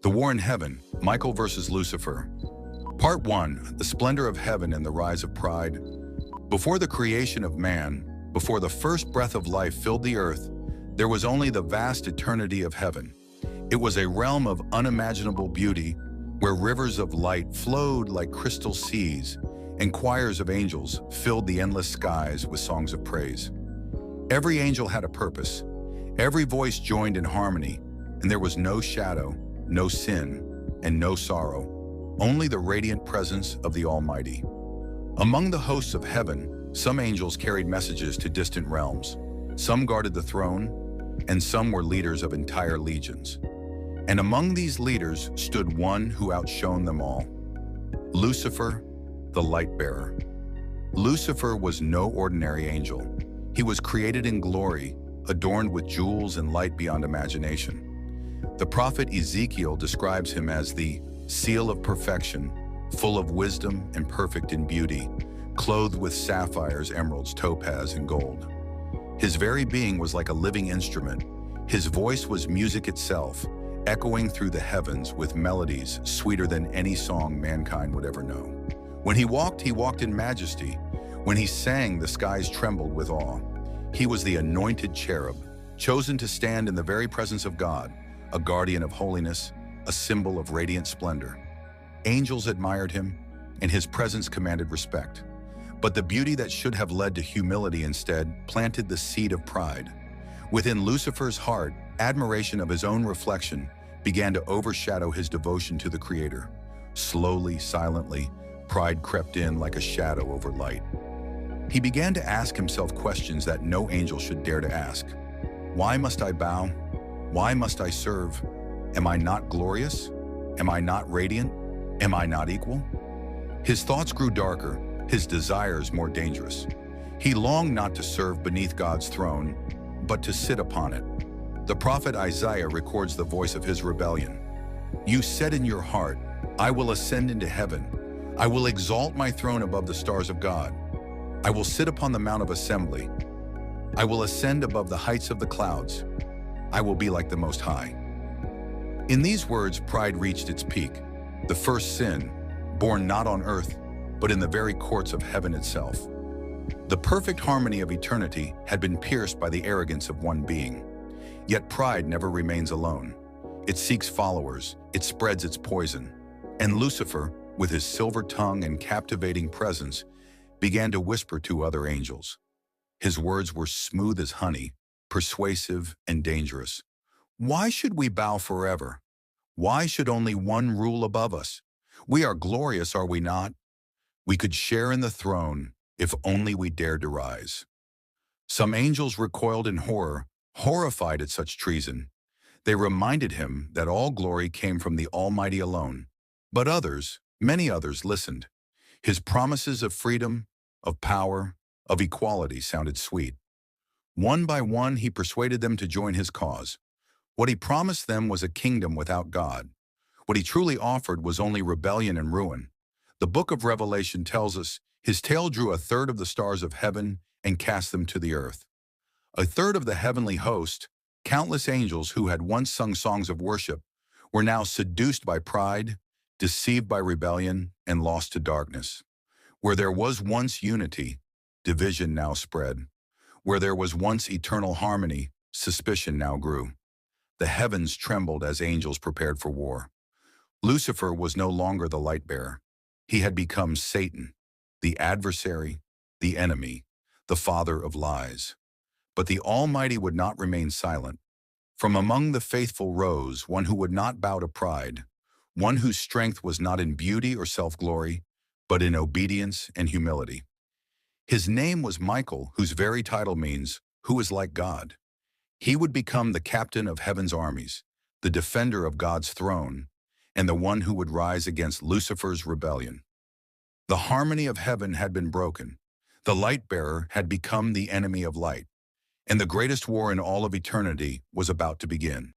The War in Heaven, Michael versus Lucifer. Part 1, the splendor of heaven and the rise of pride. Before the creation of man, before the first breath of life filled the earth, there was only the vast eternity of heaven. It was a realm of unimaginable beauty, where rivers of light flowed like crystal seas, and choirs of angels filled the endless skies with songs of praise. Every angel had a purpose. Every voice joined in harmony, and there was no shadow, no sin, and no sorrow, only the radiant presence of the Almighty. Among the hosts of heaven, some angels carried messages to distant realms. Some guarded the throne, and some were leaders of entire legions. And among these leaders stood one who outshone them all: Lucifer, the light-bearer. Lucifer was no ordinary angel. He was created in glory, adorned with jewels and light beyond imagination. The prophet Ezekiel describes him as the seal of perfection, full of wisdom and perfect in beauty, clothed with sapphires, emeralds, topaz, and gold. His very being was like a living instrument. His voice was music itself, echoing through the heavens with melodies sweeter than any song mankind would ever know. When he walked in majesty. When he sang, the skies trembled with awe. He was the anointed cherub, chosen to stand in the very presence of God, a guardian of holiness, a symbol of radiant splendor. Angels admired him, and his presence commanded respect. But the beauty that should have led to humility instead planted the seed of pride. Within Lucifer's heart, admiration of his own reflection began to overshadow his devotion to the Creator. Slowly, silently, pride crept in like a shadow over light. He began to ask himself questions that no angel should dare to ask. Why must I bow? Why must I serve? Am I not glorious? Am I not radiant? Am I not equal? His thoughts grew darker, his desires more dangerous. He longed not to serve beneath God's throne, but to sit upon it. The prophet Isaiah records the voice of his rebellion. You said in your heart, I will ascend into heaven. I will exalt my throne above the stars of God. I will sit upon the mount of assembly. I will ascend above the heights of the clouds. I will be like the Most High. In these words, pride reached its peak. The first sin, born not on earth, but in the very courts of heaven itself. The perfect harmony of eternity had been pierced by the arrogance of one being. Yet pride never remains alone. It seeks followers, it spreads its poison. And Lucifer, with his silver tongue and captivating presence, began to whisper to other angels. His words were smooth as honey, persuasive and dangerous. Why should we bow forever? Why should only one rule above us? We are glorious, are we not? We could share in the throne if only we dared to rise. Some angels recoiled in horror, horrified at such treason. They reminded him that all glory came from the Almighty alone. But others, many others, listened. His promises of freedom, of power, of equality sounded sweet. One by one, he persuaded them to join his cause. What he promised them was a kingdom without God. What he truly offered was only rebellion and ruin. The book of Revelation tells us his tail drew a third of the stars of heaven and cast them to the earth. A third of the heavenly host, countless angels who had once sung songs of worship, were now seduced by pride, deceived by rebellion, and lost to darkness. Where there was once unity, division now spread. Where there was once eternal harmony, suspicion now grew. The heavens trembled as angels prepared for war. Lucifer was no longer the light-bearer. He had become Satan, the adversary, the enemy, the father of lies. But the Almighty would not remain silent. From among the faithful rose one who would not bow to pride, one whose strength was not in beauty or self-glory, but in obedience and humility. His name was Michael, whose very title means, "Who is like God?" He would become the captain of heaven's armies, the defender of God's throne, and the one who would rise against Lucifer's rebellion. The harmony of heaven had been broken. The light-bearer had become the enemy of light, and the greatest war in all of eternity was about to begin.